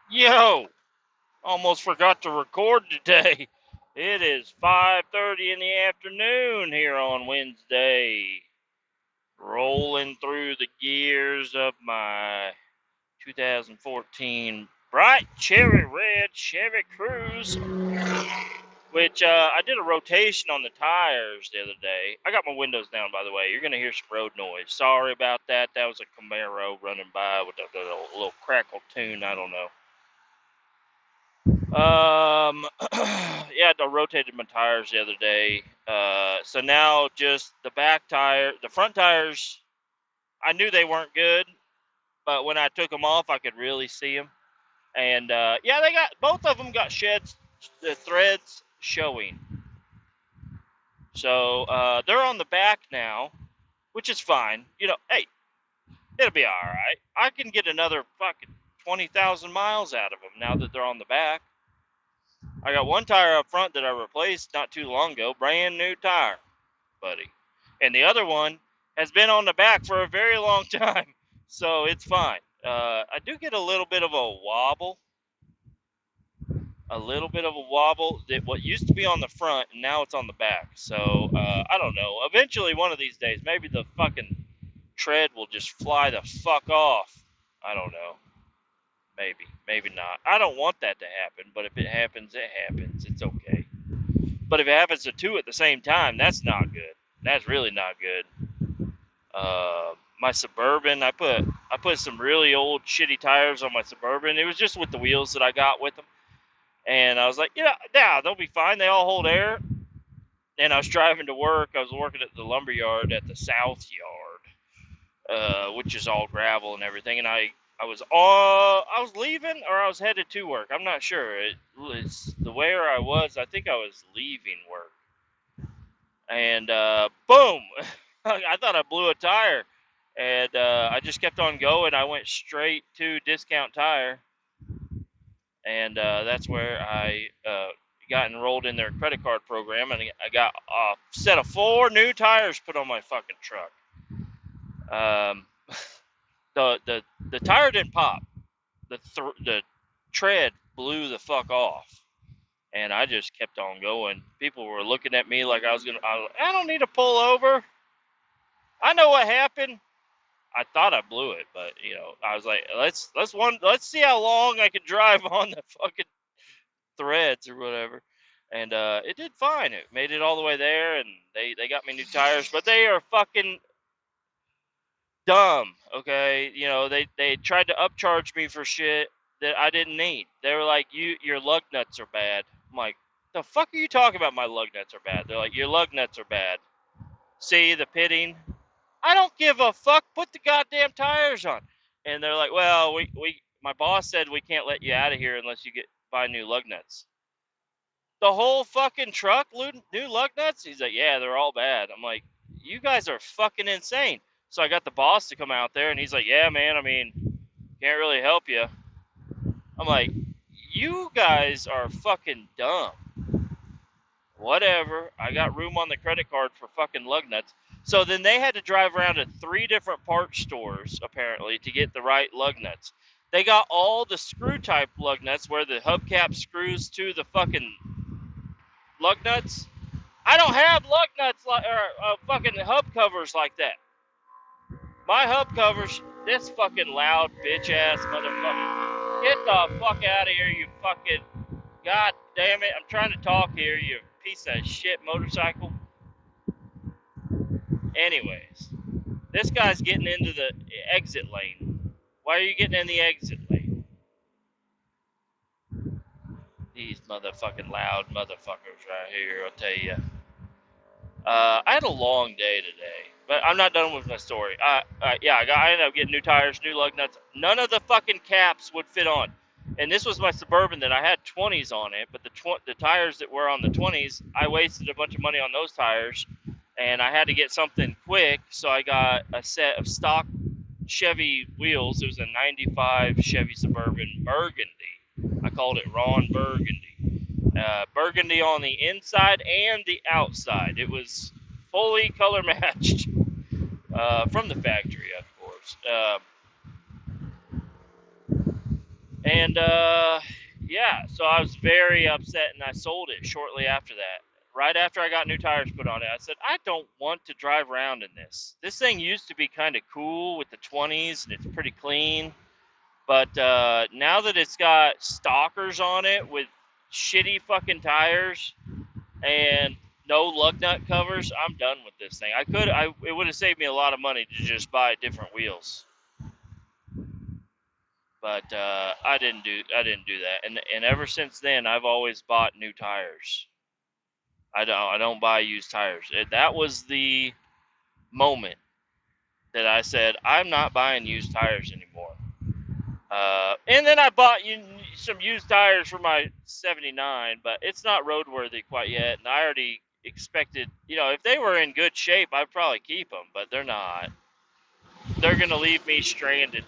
Yo, almost forgot to record today. It is 5:30 in the afternoon here on Wednesday. Rolling through the gears of my 2014 bright cherry red Chevy Cruze, which I did a rotation on the tires the other day. I got my windows down, by the way. You're going to hear some road noise. Sorry about that. That was a Camaro running by with a little crackle tune. I don't know. Yeah, I rotated my tires the other day. So now just the back tire, the front tires, I knew they weren't good, but when I took them off, I could really see them. And yeah, they got both of them got sheds, the threads showing. So they're on the back now, which is fine. You know, hey, it'll be all right. I can get another fucking 20,000 miles out of them now that they're on the back. I got one tire up front that I replaced not too long ago, brand new tire, buddy. And the other one has been on the back for a very long time, so it's fine. I do get a little bit of a wobble that what used to be on the front and now it's on the back. So I don't know. Eventually, one of these days, maybe the fucking tread will just fly the fuck off. I don't know. Maybe not. I don't want that to happen, but if it happens, it happens. It's okay. But if it happens to two at the same time, that's not good. That's really not good. My Suburban, I put some really old shitty tires on my Suburban. It was just with the wheels that I got with them, and I was like, yeah, they'll be fine. They all hold air. And I was driving to work. I was working at the lumber yard at the South Yard, which is all gravel and everything. And I was leaving or I was headed to work. I'm not sure. It's the where I was. I think I was leaving work. And boom, I thought I blew a tire, and I just kept on going. I went straight to Discount Tire, and that's where I got enrolled in their credit card program, and I got a set of 4 new tires put on my fucking truck. Um, the tire didn't pop. The tread blew the fuck off. And I just kept on going. People were looking at me like I don't need to pull over. I know what happened. I thought I blew it, but I was like, let's see how long I can drive on the fucking threads or whatever. And it did fine. It made it all the way there, and they got me new tires, but they are fucking dumb. Okay, they tried to upcharge me for shit that I didn't need. They were like, your lug nuts are bad. I'm like, the fuck are you talking about? My lug nuts are bad. They're like, your lug nuts are bad. See the pitting? I don't give a fuck. Put the goddamn tires on. And they're like, well, my boss said we can't let you out of here unless you buy new lug nuts. The whole fucking truck, new lug nuts? He's like, yeah, they're all bad. I'm like, you guys are fucking insane. So I got the boss to come out there, and he's like, yeah, man, I mean, can't really help you. I'm like, you guys are fucking dumb. Whatever. I got room on the credit card for fucking lug nuts. So then they had to drive around to 3 different parts stores, apparently, to get the right lug nuts. They got all the screw type lug nuts where the hubcap screws to the fucking lug nuts. I don't have lug nuts or fucking hub covers like that. My hub covers, this fucking loud bitch ass motherfucker. Get the fuck out of here, you fucking. God damn it. I'm trying to talk here, you piece of shit motorcycle. Anyways, this guy's getting into the exit lane. Why are you getting in the exit lane? These motherfucking loud motherfuckers right here, I'll tell you. I had a long day today, but I'm not done with my story. Yeah, I ended up getting new tires, new lug nuts. None of the fucking caps would fit on. And this was my Suburban that I had 20s on it, but the tires that were on the 20s, I wasted a bunch of money on those tires, and I had to get something quick, so I got a set of stock Chevy wheels. It was a 95 Chevy Suburban Burgundy. I called it Ron Burgundy. Burgundy on the inside and the outside. It was fully color matched from the factory, of course. And yeah, so I was very upset, and I sold it shortly after that. Right after I got new tires put on it, I said, I don't want to drive around in this. This thing used to be kind of cool with the 20s, and it's pretty clean. But now that it's got stalkers on it with shitty fucking tires and no lug nut covers, I'm done with this thing. It would have saved me a lot of money to just buy different wheels. But I didn't do that, and ever since then I've always bought new tires. I don't buy used tires. That was the moment that I said I'm not buying used tires anymore. And then I bought some used tires for my '79, but it's not roadworthy quite yet, and I already expected, if they were in good shape, I'd probably keep them, but they're not. They're gonna leave me stranded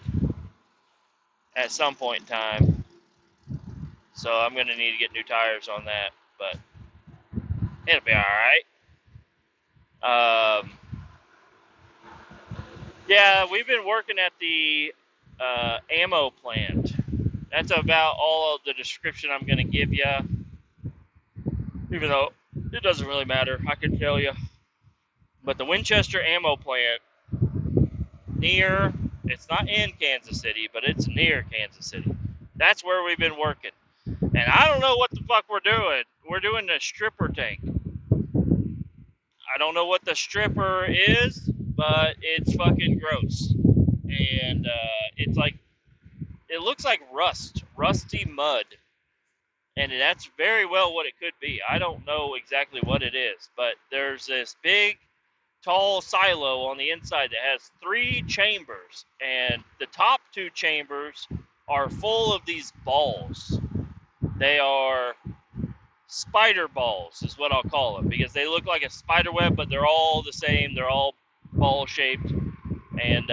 at some point in time. So I'm going to need to get new tires on that, but it'll be all right. Yeah, we've been working at the ammo plant. That's about all of the description I'm going to give you, even though it doesn't really matter. I can tell you. But the Winchester ammo plant, it's not in Kansas City, but it's near Kansas City. That's where we've been working. And I don't know what the fuck we're doing. We're doing a stripper tank. I don't know what the stripper is, but it's fucking gross. And it's like, it looks like rusty mud. And that's very well what it could be. I don't know exactly what it is, but there's this big, tall silo on the inside that has 3 chambers. And the top 2 chambers are full of these balls. They are spider balls is what I'll call them, because they look like a spider web, but they're all the same. They're all ball shaped, and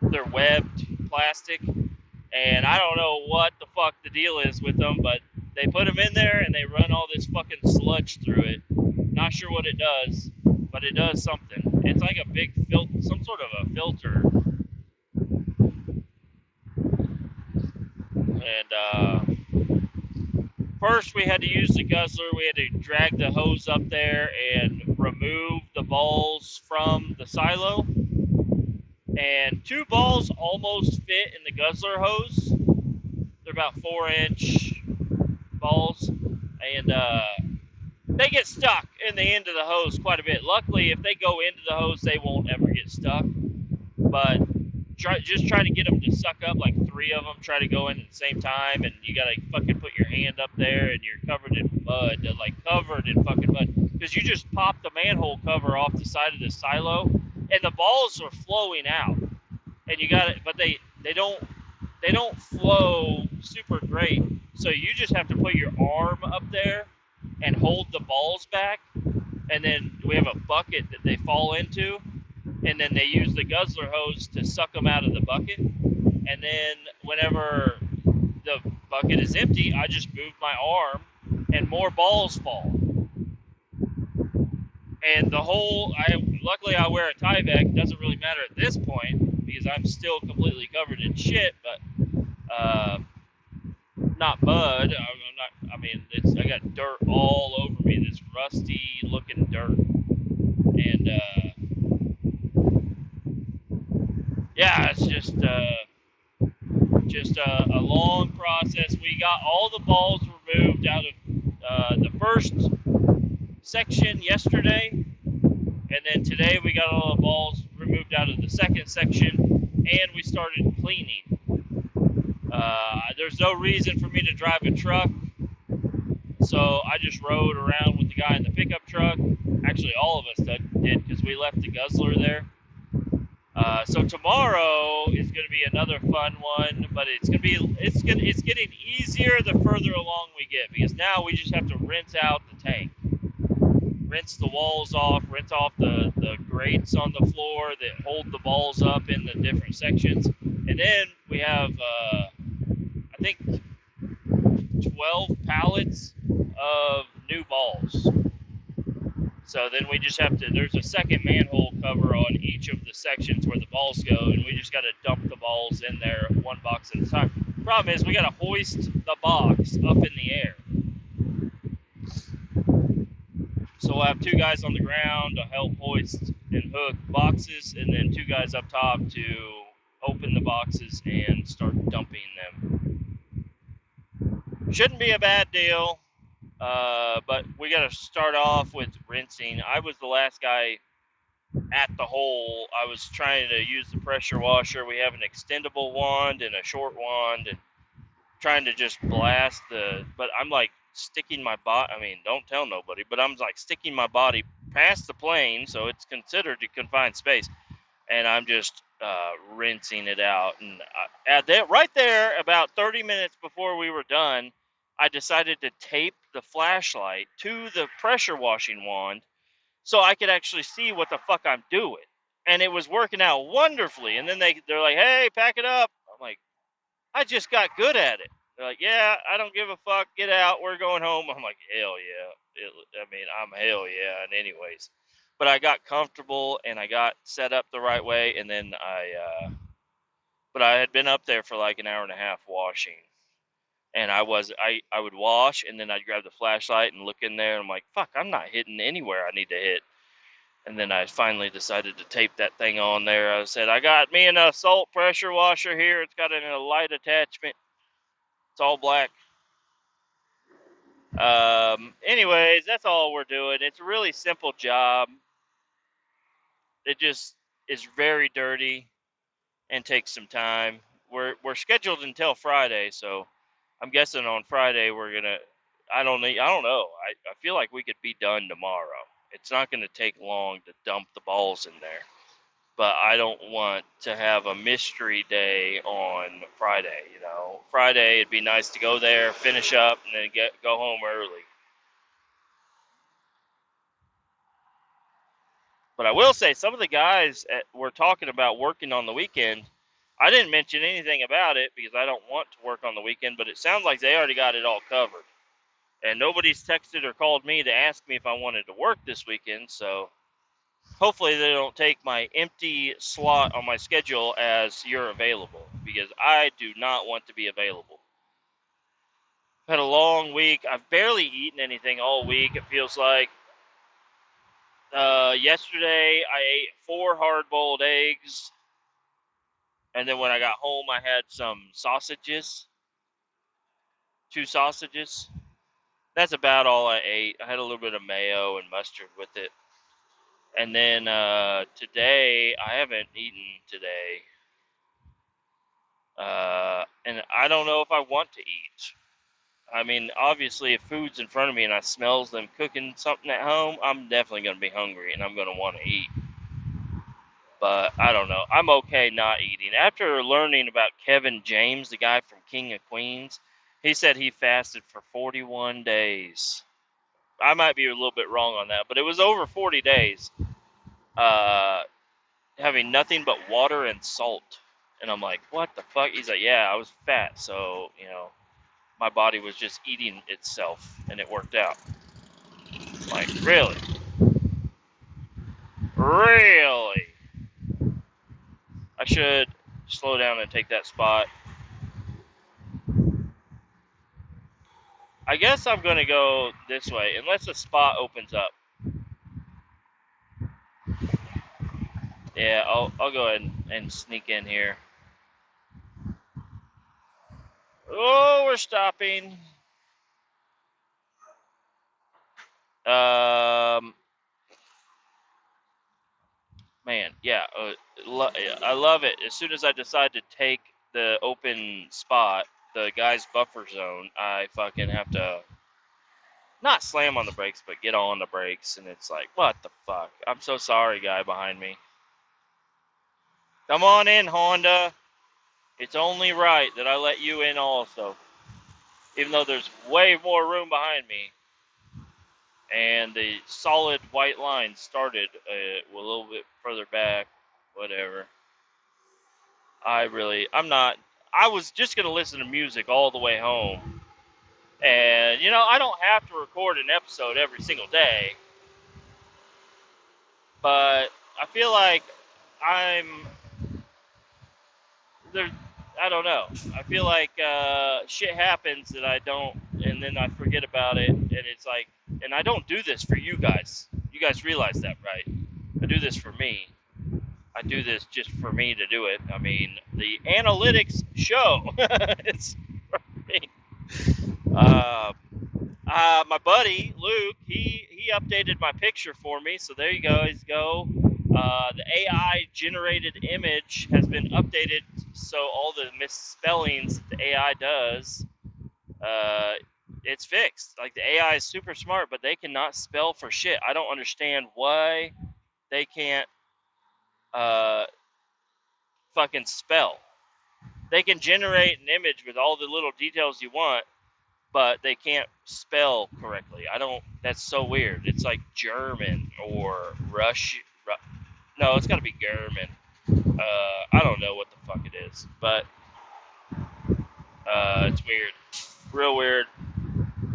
they're webbed plastic. And I don't know what the fuck the deal is with them, but they put them in there and they run all this fucking sludge through it. Not sure what it does, but it does something. It's like a big filter, some sort of a filter. And first, we had to use the guzzler. We had to drag the hose up there and remove the balls from the silo. And 2 balls almost fit in the guzzler hose. They're about 4-inch balls. And they get stuck in the end of the hose quite a bit. Luckily, if they go into the hose, they won't ever get stuck. But just try to get them to suck up, like 3 of them try to go in at the same time, and you gotta fucking put your hand up there, and you're covered in mud, like covered in fucking mud, because you just popped the manhole cover off the side of the silo, and the balls are flowing out, and you got it, but they don't flow super great, so you just have to put your arm up there and hold the balls back, and then we have a bucket that they fall into. And then they use the guzzler hose to suck them out of the bucket. And then whenever the bucket is empty, I just move my arm and more balls fall. And luckily I wear a Tyvek. It doesn't really matter at this point because I'm still completely covered in shit, but not mud. I got dirt all over me, this rusty looking dirt. And yeah, it's just a long process. We got all the balls removed out of the first section yesterday, and then today we got all the balls removed out of the second section, and we started cleaning. There's no reason for me to drive a truck, so I just rode around with the guy in the pickup truck. Actually, all of us did because we left the guzzler there. So tomorrow is going to be another fun one, but it's getting easier the further along we get, because now we just have to rinse out the tank, rinse the walls off, rinse off the grates on the floor that hold the balls up in the different sections, and then we have I think 12 pallets of new balls. So then we just have to, there's a second manhole cover on each of the sections where the balls go, and we just got to dump the balls in there one box at a time. Problem is, we gotta hoist the box up in the air. So we'll have 2 guys on the ground to help hoist and hook boxes, and then 2 guys up top to open the boxes and start dumping them. Shouldn't be a bad deal, but we got to start off with rinsing. I was the last guy at the hole. I was trying to use the pressure washer. We have an extendable wand and a short wand, and trying to just blast but I'm like sticking my body, don't tell nobody, but I'm like sticking my body past the plane, so it's considered a confined space, and I'm just rinsing it out. And right there, about 30 minutes before we were done, I decided to tape the flashlight to the pressure washing wand so I could actually see what the fuck I'm doing. And it was working out wonderfully. And then they're like, hey, pack it up. I'm like, I just got good at it. They're like, yeah, I don't give a fuck. Get out. We're going home. I'm like, hell yeah. I'm hell yeah. And anyways, but I got comfortable and I got set up the right way. And then but I had been up there for like an hour and a half washing. And I would wash, and then I'd grab the flashlight and look in there. And I'm like, fuck, I'm not hitting anywhere I need to hit. And then I finally decided to tape that thing on there. I said, I got me an salt pressure washer here. It's got a light attachment. It's all black. Anyways, that's all we're doing. It's a really simple job. It just is very dirty and takes some time. We're scheduled until Friday, so I'm guessing on Friday we're gonna. I don't know. I feel like we could be done tomorrow. It's not gonna take long to dump the balls in there, but I don't want to have a mystery day on Friday. Friday it'd be nice to go there, finish up, and then go home early. But I will say, some of the guys were talking about working on the weekend. I didn't mention anything about it because I don't want to work on the weekend, but it sounds like they already got it all covered. And nobody's texted or called me to ask me if I wanted to work this weekend, so hopefully they don't take my empty slot on my schedule as you're available, because I do not want to be available. I've had a long week. I've barely eaten anything all week, it feels like. Yesterday, I ate 4 hard-boiled eggs, and then when I got home, I had some sausages, 2 sausages. That's about all I ate. I had a little bit of mayo and mustard with it. And then today, I haven't eaten today. And I don't know if I want to eat. Obviously, if food's in front of me and I smells them cooking something at home, I'm definitely going to be hungry and I'm going to want to eat. But I don't know. I'm okay not eating. After learning about Kevin James, the guy from King of Queens, he said he fasted for 41 days. I might be a little bit wrong on that, but it was over 40 days, having nothing but water and salt. And I'm like, what the fuck? He's like, yeah, I was fat, so, my body was just eating itself, and it worked out. Like, really? Really? I should slow down and take that spot. I guess I'm going to go this way, unless the spot opens up. Yeah, I'll go ahead and sneak in here. Oh, we're stopping. Man, yeah, I love it. As soon as I decide to take the open spot, the guy's buffer zone, I fucking have to not slam on the brakes, but get on the brakes, and it's like, what the fuck? I'm so sorry, guy behind me. Come on in, Honda. It's only right that I let you in also. Even though there's way more room behind me. And the solid white line started a little bit further back. Whatever. I was just going to listen to music all the way home. And, I don't have to record an episode every single day. But I feel like I don't know. I feel like shit happens that I don't, and then I forget about it, and it's like, and I don't do this for you guys. You guys realize that, right? I do this for me. I do this just for me to do it. I mean, the analytics show it's for me. Uh, my buddy Luke, he updated my picture for me, so there you guys go. The AI generated image has been updated, so all the misspellings that the AI does, uh, it's fixed. Like the AI is super smart, but they cannot spell for shit. I don't understand why they can't uh, fucking spell. They can generate an image with all the little details you want, but they can't spell correctly. I don't. That's so weird. It's like German or Russian. No, it's got to be German. I don't know what the fuck it is, but it's weird. Real weird.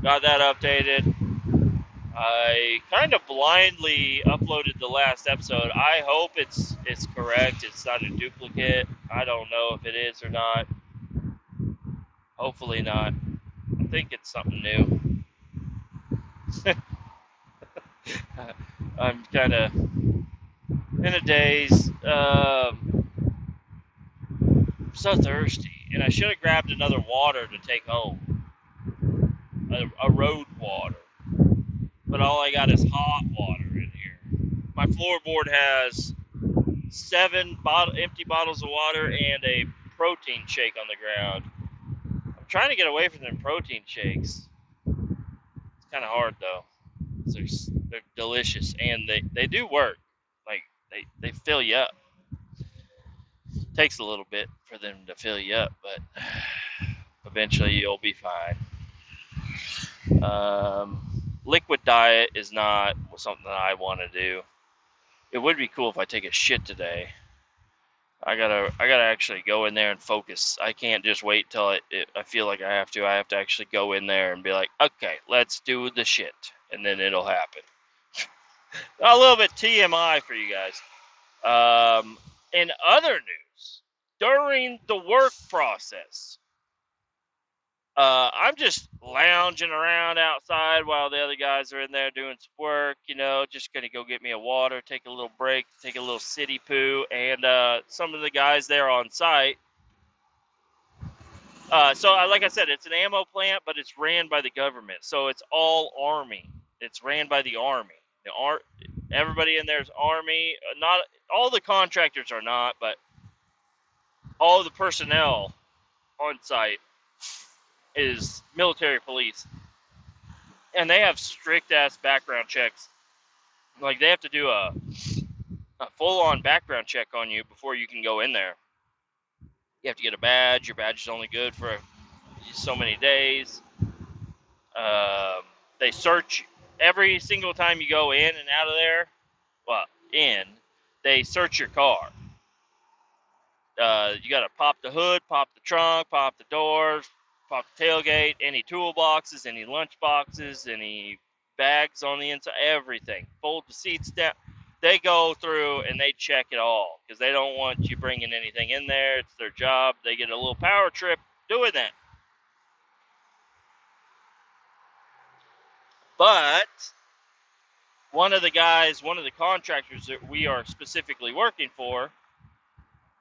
Got that updated. I kind of blindly uploaded the last episode. I hope it's correct. It's not a duplicate. I don't know if it is or not. Hopefully not. I think it's something new. I'm kind of in a daze. I'm so thirsty, and I should have grabbed another water to take home, a road water. But all I got is hot water in here. My floorboard has 7 empty bottles of water and a protein shake on the ground. I'm trying to get away from them protein shakes. It's kind of hard though. They're delicious and they do work. Like they fill you up. Takes a little bit for them to fill you up, but eventually you'll be fine. Liquid diet is not something that I want to do. It would be cool if I take a shit today. I gotta actually go in there and focus. I can't just wait till I feel like I have to. I have to actually go in there and be like, okay, let's do the shit, and then it'll happen. A little bit TMI for you guys. In other news, during the work process, I'm just lounging around outside while the other guys are in there doing some work, just going to go get me a water, take a little break, take a little city poo. And some of the guys there on site. Like I said, it's an ammo plant, but it's ran by the government. So it's all Army. It's ran by the Army. Everybody in there is Army. Not all the contractors are not, but all the personnel on site is military police. And they have strict ass background checks. Like they have to do a full on background check on you before you can go in there. You have to get a badge. Your badge is only good for so many days. They search every single time you go in and out of there. Well, they search your car. You got to pop the hood, pop the trunk, pop the doors, pop the tailgate, any toolboxes, any lunch boxes, any bags on the inside, everything. Fold the seats down. They go through and they check it all because they don't want you bringing anything in there. It's their job. They get a little power trip doing that. But one of the contractors that we are specifically working for,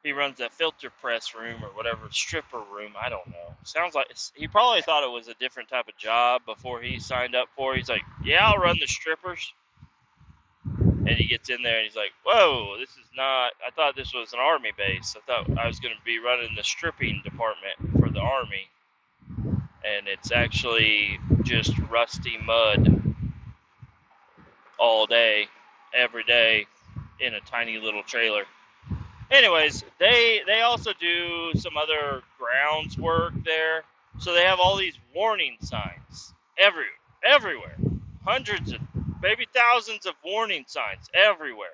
he runs that filter press room or whatever, stripper room. I don't know. Sounds like he probably thought it was a different type of job before he signed up for it. He's like, yeah, I'll run the strippers. And he gets in there and he's like, whoa, this is not, I thought this was an Army base. I thought I was going to be running the stripping department for the Army. And it's actually just rusty mud all day, every day, in a tiny little trailer. Anyways, they also do some other grounds work there. So they have all these warning signs everywhere. Hundreds of, maybe thousands of warning signs everywhere.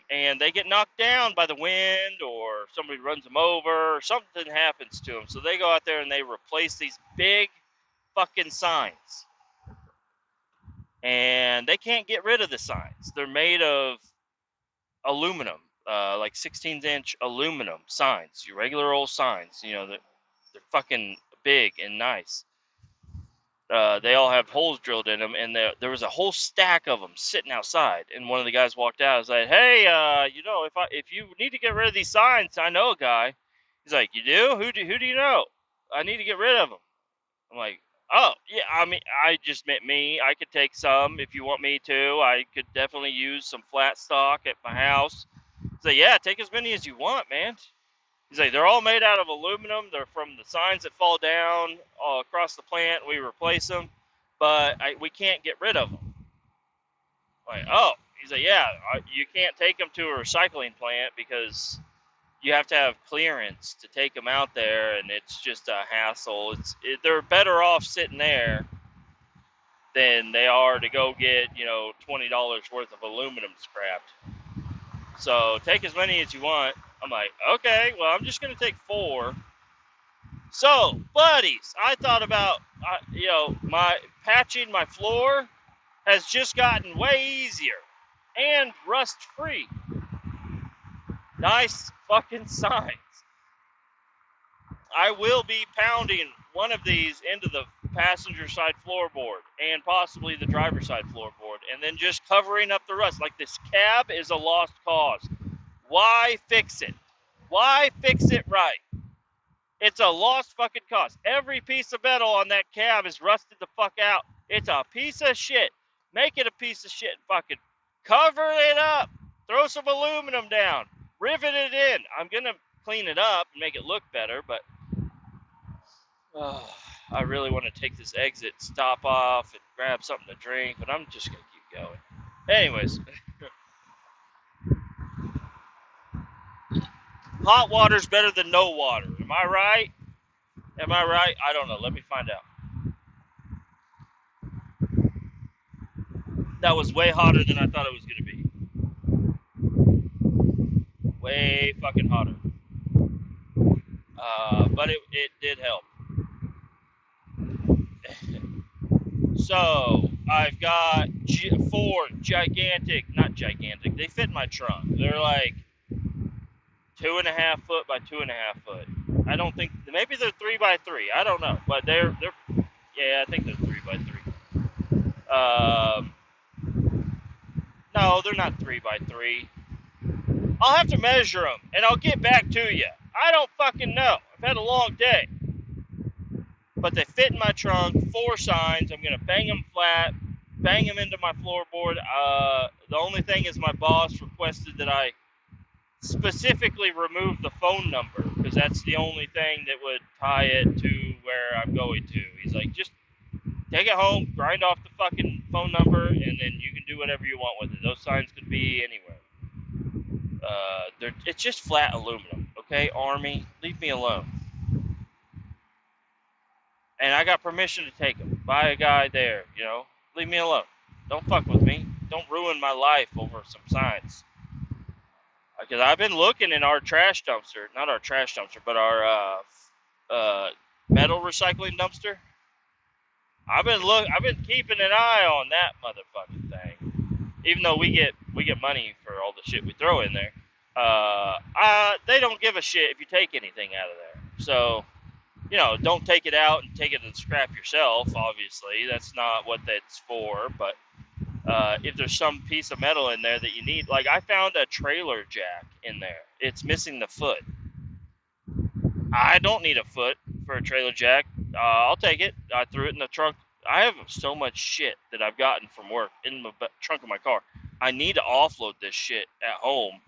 And they get knocked down by the wind or somebody runs them over or something happens to them. So they go out there and they replace these big fucking signs. And they can't get rid of the signs. They're made of aluminum. like 16-inch aluminum signs, your regular old signs. You know, they're fucking big and nice. They all have holes drilled in them, and there was a whole stack of them sitting outside. And one of the guys walked out and was like, "Hey, if you need to get rid of these signs, I know a guy." He's like, "You do? Who do you know? I need to get rid of them." I'm like, "Oh, yeah. I mean, I just meant me. I could take some if you want me to. I could definitely use some flat stock at my house." He's like, "Yeah, take as many as you want, man." He's like, "They're all made out of aluminum. They're from the signs that fall down all across the plant. We replace them, but we can't get rid of them." I'm like, "Oh." He's like, "Yeah, you can't take them to a recycling plant because you have to have clearance to take them out there, and it's just a hassle. They're better off sitting there than they are to go get, $20 worth of aluminum scrapped. So take as many as you want." I'm like, "Okay, well, I'm just going to take 4. So, buddies, I thought about, my patching my floor has just gotten way easier and rust-free. Nice fucking signs. I will be pounding one of these into the passenger side floorboard and possibly the driver's side floorboard, and then just covering up the rust. Like, this cab is a lost cause. Why fix it? Why fix it right? It's a lost fucking cause. Every piece of metal on that cab is rusted the fuck out. It's a piece of shit. Make it a piece of shit. Fucking cover it up. Throw some aluminum down. Rivet it in. I'm going to clean it up and make it look better, but I really want to take this exit, stop off, and grab something to drink, but I'm just going to keep going. Anyways, hot water's better than no water. Am I right? Am I right? I don't know. Let me find out. That was way hotter than I thought it was going to be. Way fucking hotter. But it did help. So, I've got 4 not gigantic, they fit in my trunk. They're like 2.5 foot by 2.5 foot. I don't think, maybe they're 3 by 3. I don't know, but they're yeah, I think they're 3 by 3. No, they're not 3 by 3. I'll have to measure them, and I'll get back to you. I don't fucking know. I've had a long day. But they fit in my trunk, 4 signs. I'm going to bang them flat, bang them into my floorboard. The only thing is my boss requested that I specifically remove the phone number, because that's the only thing that would tie it to where I'm going to. He's like, just take it home, grind off the fucking phone number, and then you can do whatever you want with it. Those signs could be anywhere. It's just flat aluminum, okay, Army? Leave me alone. And I got permission to take them by a guy there, Leave me alone. Don't fuck with me. Don't ruin my life over some signs. Because I've been looking in our trash dumpster, not our trash dumpster, but our metal recycling dumpster. I've been keeping an eye on that motherfucking thing. Even though we get money for all the shit we throw in there. They don't give a shit if you take anything out of there. So, don't take it out and take it and scrap yourself, obviously. That's not what that's for. But if there's some piece of metal in there that you need, like I found a trailer jack in there. It's missing the foot. I don't need a foot for a trailer jack. I'll take it. I threw it in the trunk. I have so much shit that I've gotten from work in the trunk of my car. I need to offload this shit at home.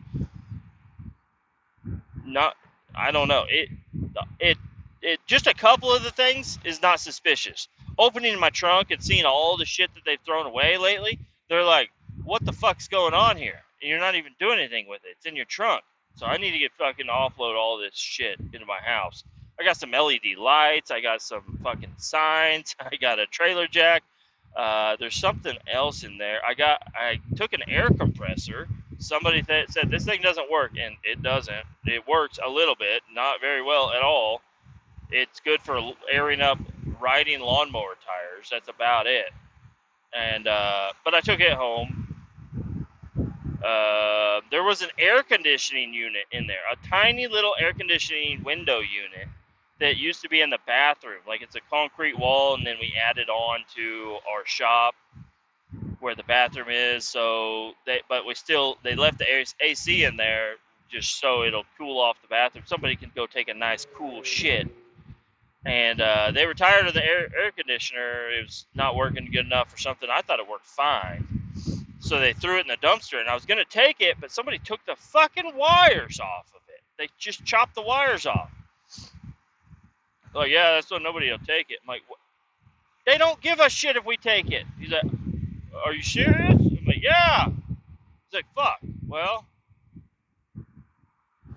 I don't know. It just a couple of the things is not suspicious. Opening my trunk and seeing all the shit that they've thrown away lately, they're like, what the fuck's going on here? And you're not even doing anything with it. It's in your trunk. So I need to get fucking offload all this shit into my house. I got some LED lights. I got some fucking signs. I got a trailer jack. There's something else in there. I took an air compressor. Somebody said this thing doesn't work, and it doesn't. It works a little bit, not very well at all. It's good for airing up riding lawnmower tires. That's about it. And but I took it home. There was an air conditioning unit in there, a tiny little air conditioning window unit that used to be in the bathroom. Like, it's a concrete wall, and then we added on to our shop where the bathroom is. So they left the AC in there just so it'll cool off the bathroom. Somebody can go take a nice cool shit. And they were tired of the air conditioner. It was not working good enough or something. I thought it worked fine. So they threw it in the dumpster, and I was going to take it, but somebody took the fucking wires off of it. They just chopped the wires off. Like, yeah, that's so nobody will take it. I'm like, what? They don't give a shit if we take it. He's like, are you serious? I'm like, yeah. He's like, fuck. Well,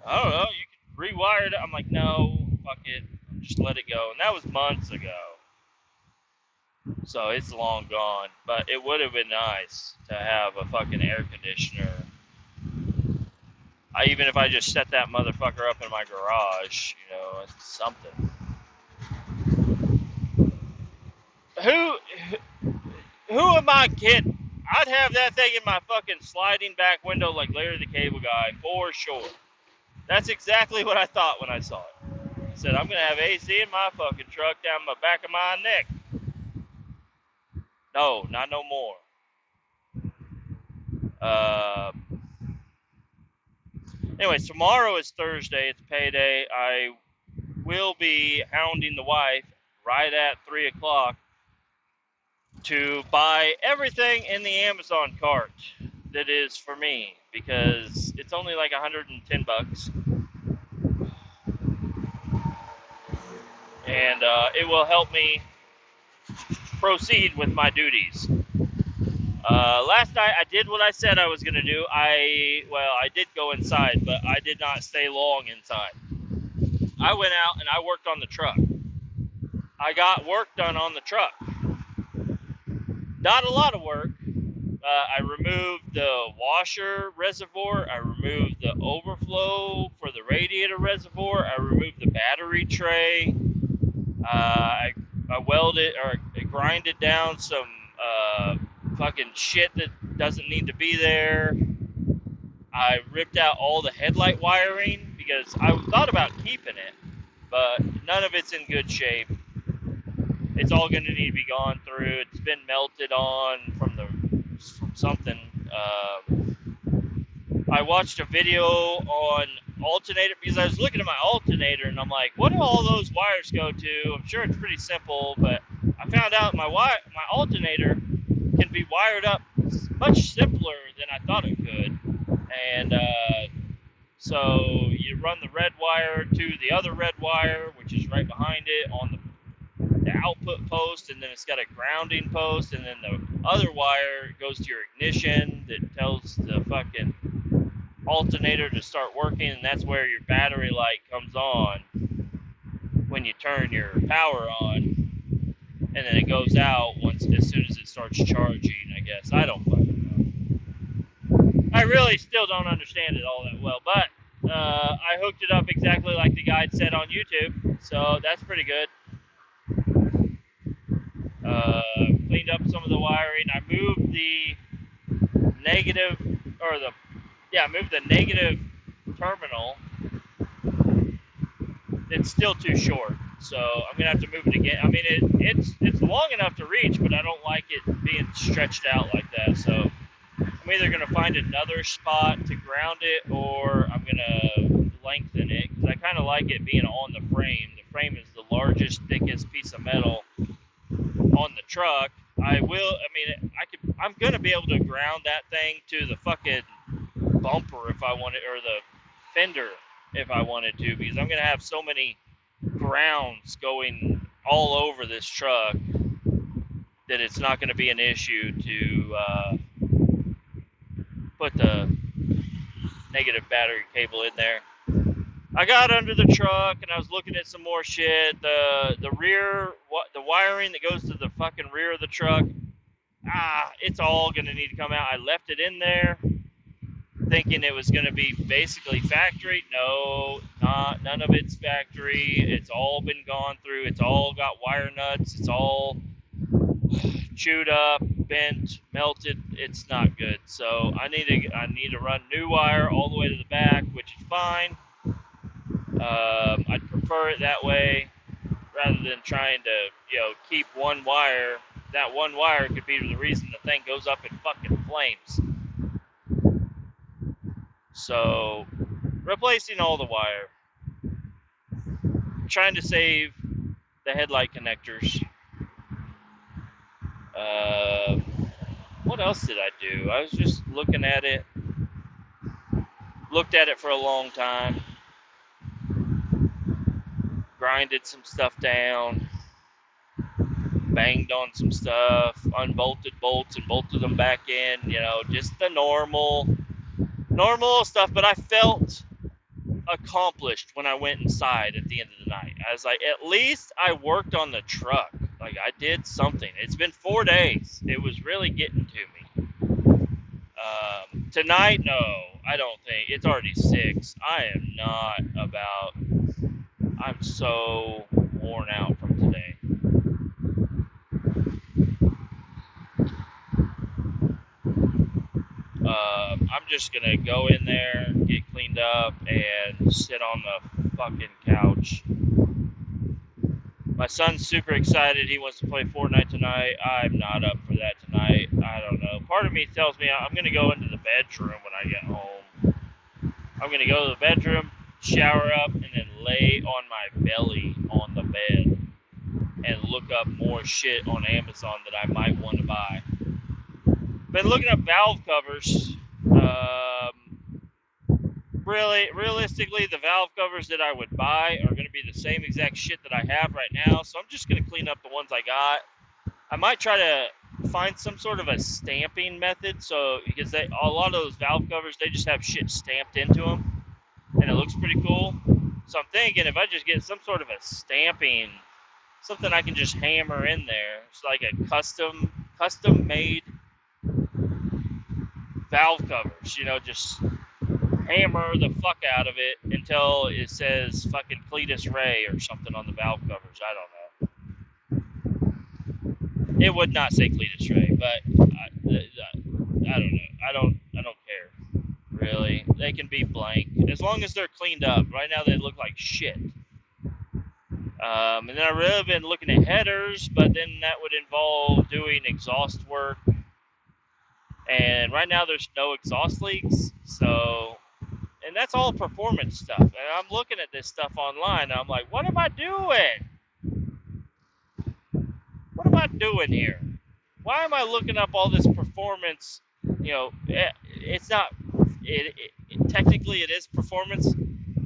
I don't know. You can rewire it. I'm like, no, fuck it. Just let it go. And that was months ago. So it's long gone. But it would have been nice to have a fucking air conditioner. Even if I just set that motherfucker up in my garage, you know, it's something. Who am I kidding? I'd have that thing in my fucking sliding back window like Larry the Cable Guy, for sure. That's exactly what I thought when I saw it. I said, I'm going to have AC in my fucking truck down the back of my neck. No, not no more. Anyways, tomorrow is Thursday. It's payday. I will be hounding the wife right at 3 o'clock to buy everything in the Amazon cart that is for me, because it's only like $110, and it will help me proceed with my duties. Last night I did what I said I was going to do. I did go inside, but I did not stay long inside. I went out and I worked on the truck. I got work done on the truck. Not a lot of work. I removed the washer reservoir. I removed the overflow for the radiator reservoir. I removed the battery tray. I welded or grinded down some fucking shit that doesn't need to be there. I ripped out all the headlight wiring because I thought about keeping it, but none of it's in good shape. It's all going to need to be gone through. It's been melted on from something. I watched a video on alternator because I was looking at my alternator and I'm like, what do all those wires go to? I'm sure it's pretty simple, but I found out my alternator can be wired up much simpler than I thought it could. And so you run the red wire to the other red wire, which is right behind it on the output post, and then it's got a grounding post, and then the other wire goes to your ignition that tells the fucking alternator to start working, and that's where your battery light comes on when you turn your power on, and then it goes out as soon as it starts charging, I guess. I don't fucking know. I really still don't understand it all that well, but I hooked it up exactly like the guide said on YouTube, so that's pretty good. Cleaned up some of the wiring. I moved the negative terminal. It's still too short, so I'm gonna have to move it again. I mean, it's long enough to reach, but I don't like it being stretched out like that. So I'm either gonna find another spot to ground it, or I'm gonna lengthen it because I kind of like it being on the frame. The frame is the largest, thickest piece of metal on the truck. I'm gonna be able to ground that thing to the fucking bumper if I wanted, or the fender if I wanted to, because I'm gonna have so many grounds going all over this truck that it's not gonna be an issue to put the negative battery cable in there. I got under the truck and I was looking at some more shit. The wiring that goes to the fucking rear of the truck, it's all gonna need to come out. I left it in there thinking it was gonna be basically factory. No, none of it's factory. It's all been gone through. It's all got wire nuts. It's all chewed up. bent, melted. It's not good. So I need to run new wire all the way to the back, which is fine. I'd prefer it that way rather than trying to, keep one wire. That one wire could be the reason the thing goes up in fucking flames. So, replacing all the wire. Trying to save the headlight connectors. What else did I do? I was just looking at it. Looked at it for a long time. Grinded some stuff down. Banged on some stuff. Unbolted bolts and bolted them back in. Just the normal stuff. But I felt accomplished when I went inside at the end of the night. I was like, at least I worked on the truck. Like, I did something. It's been 4 days. It was really getting to me. Tonight, no, I don't think. It's already 6. I am not about... I'm so worn out from today. I'm just going to go in there, get cleaned up, and sit on the fucking couch. My son's super excited. He wants to play Fortnite tonight. I'm not up for that tonight. I don't know. Part of me tells me I'm going to go into the bedroom when I get home. I'm going to go to the bedroom, shower up, and then lay on my belly on the bed and look up more shit on Amazon that I might want to buy. Been looking up valve covers. Realistically, the valve covers that I would buy are going to be the same exact shit that I have right now, so I'm just going to clean up the ones I got. I might try to find some sort of a stamping method, because a lot of those valve covers, they just have shit stamped into them, and it looks pretty cool. So I'm thinking if I just get some sort of a stamping, something I can just hammer in there, it's like a custom made valve covers, just hammer the fuck out of it until it says fucking Kletus Ray or something on the valve covers. I don't know. It would not say Kletus Ray, but I don't know. I don't care. Really. They can be blank. As long as they're cleaned up. Right now they look like shit. And then I really been looking at headers, but then that would involve doing exhaust work. And right now there's no exhaust leaks, and that's all performance stuff. And I'm looking at this stuff online, and I'm like, what am I doing? What am I doing here? Why am I looking up all this performance? It's not, technically it is performance,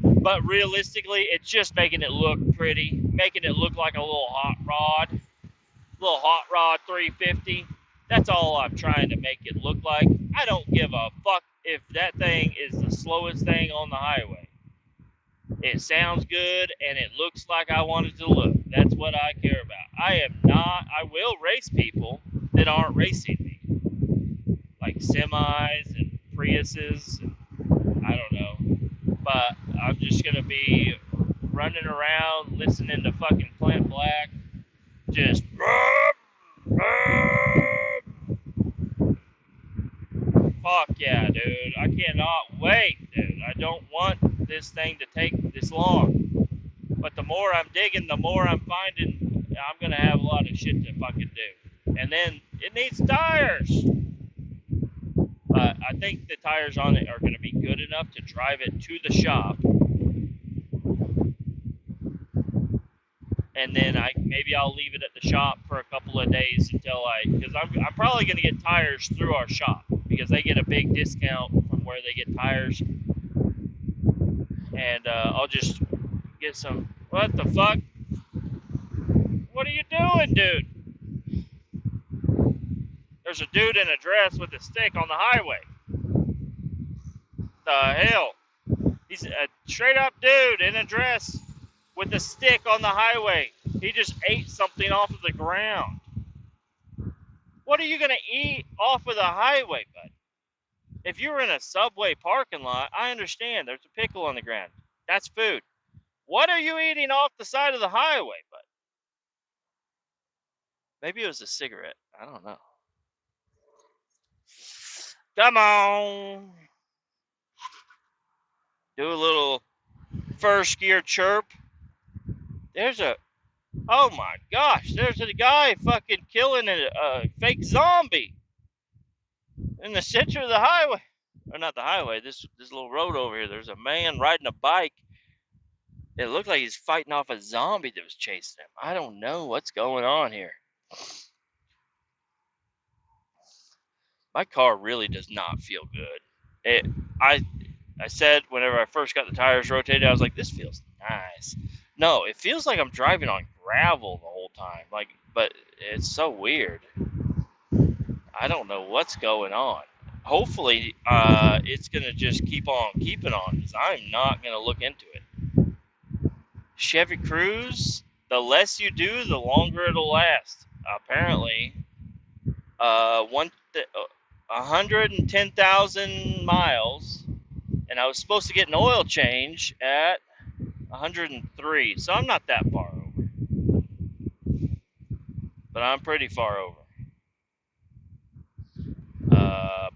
but realistically, it's just making it look pretty, making it look like a little hot rod 350. That's all I'm trying to make it look like. I don't give a fuck if that thing is the slowest thing on the highway. It sounds good and it looks like I want it to look. That's what I care about. I will race people that aren't racing me. Like semis and Priuses, and I don't know. But I'm just going to be running around listening to fucking Clint Black. Just... Fuck yeah, dude. I cannot wait, dude. I don't want this thing to take this long. But the more I'm digging, the more I'm finding I'm going to have a lot of shit to fucking do. And then it needs tires. But I think the tires on it are going to be good enough to drive it to the shop. And then maybe I'll leave it at the shop for a couple of days because I'm probably going to get tires through our shop because they get a big discount from where they get tires. And I'll just get some. What the fuck? What are you doing, dude? There's a dude in a dress with a stick on the highway. The hell? He's a straight up dude in a dress with a stick on the highway. He just ate something off of the ground. What are you going to eat off of the highway, bud? If you were in a Subway parking lot, I understand. There's a pickle on the ground. That's food. What are you eating off the side of the highway, bud? Maybe it was a cigarette. I don't know. Come on. Do a little first gear chirp. There's a, oh my gosh, there's a guy fucking killing a fake zombie in the center of the highway. Or not the highway, this little road over here. There's a man riding a bike. It looked like he's fighting off a zombie that was chasing him. I don't know what's going on here. My car really does not feel good. It, I, I said whenever I first got the tires rotated, I was like, this feels nice. No, it feels like I'm driving on gravel the whole time. Like, but it's so weird. I don't know what's going on. Hopefully, it's gonna just keep on keeping on because I'm not gonna look into it. Chevy Cruze, the less you do, the longer it'll last. Apparently, 110,000 miles, and I was supposed to get an oil change at 103, so I'm not that far over, but I'm pretty far over. Uh,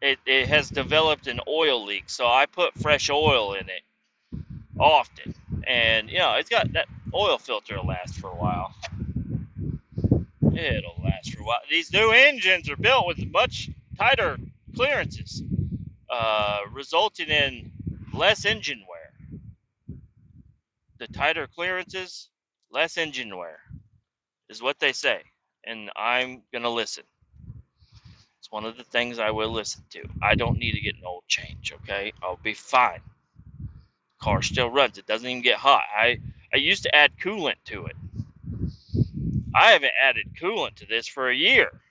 it has developed an oil leak, so I put fresh oil in it often, and it's got that oil filter will last for a while. It'll last for a while. These new engines are built with much tighter clearances, resulting in less engine wear. The tighter clearances, less engine wear, is what they say, and I'm gonna listen. It's one of the things I will listen to. I don't need to get an oil change, okay? I'll be fine. Car still runs. It doesn't even get hot. I used to add coolant to it. I haven't added coolant to this for a year,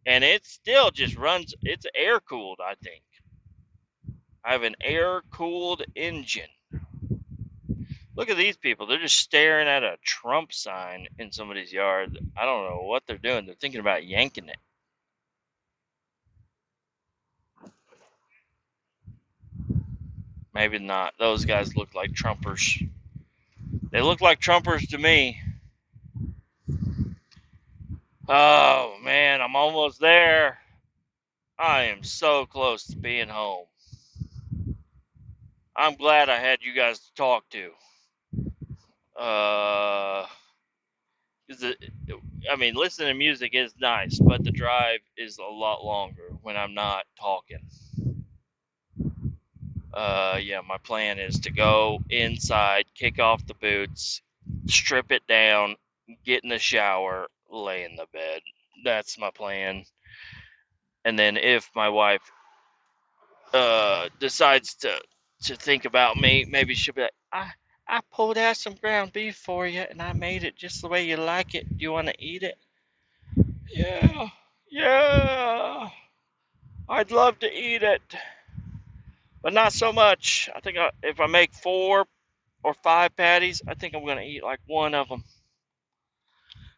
and it still just runs. It's air cooled, I think. I have an air cooled engine. Look at these people. They're just staring at a Trump sign in somebody's yard. I don't know what they're doing. They're thinking about yanking it. Maybe not. Those guys look like Trumpers. They look like Trumpers to me. Oh, man, I'm almost there. I am so close to being home. I'm glad I had you guys to talk to. Listening to music is nice, but the drive is a lot longer when I'm not talking. My plan is to go inside, kick off the boots, strip it down, get in the shower, lay in the bed. That's my plan. And then if my wife decides to think about me, maybe she'll be like, I pulled out some ground beef for you, and I made it just the way you like it. Do you want to eat it? Yeah, I'd love to eat it, but not so much. I think if I make 4 or 5 patties, I think I'm going to eat like one of them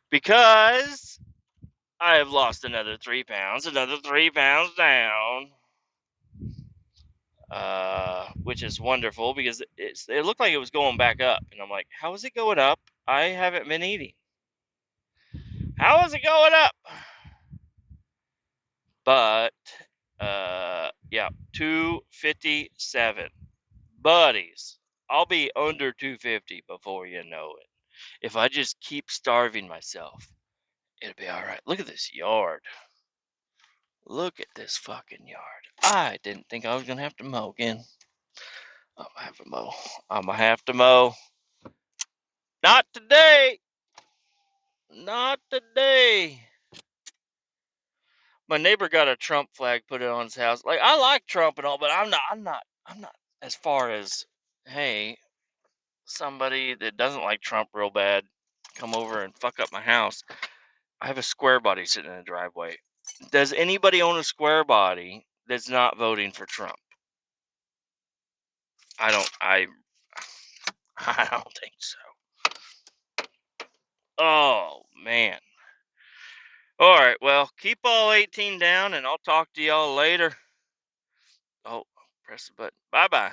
because I have lost another 3 pounds, another 3 pounds down. Which is wonderful because it looked like it was going back up, and I'm like, how is it going up? I haven't been eating. How is it going up? But 257, buddies. I'll be under 250 before you know it. If I just keep starving myself, it'll be all right. Look at this yard. Look at this fucking yard. I didn't think I was gonna have to mow again. I'm gonna have to mow. I'm gonna have to mow. Not today. Not today. My neighbor got a Trump flag, put it on his house. Like, I like Trump and all, but I'm not as far as, hey, somebody that doesn't like Trump real bad come over and fuck up my house. I have a square body sitting in the driveway. Does anybody own a square body that's not voting for Trump? I I don't think so. Oh man. All right, well, keep all 18 down and I'll talk to y'all later. Oh, press the button. Bye-bye.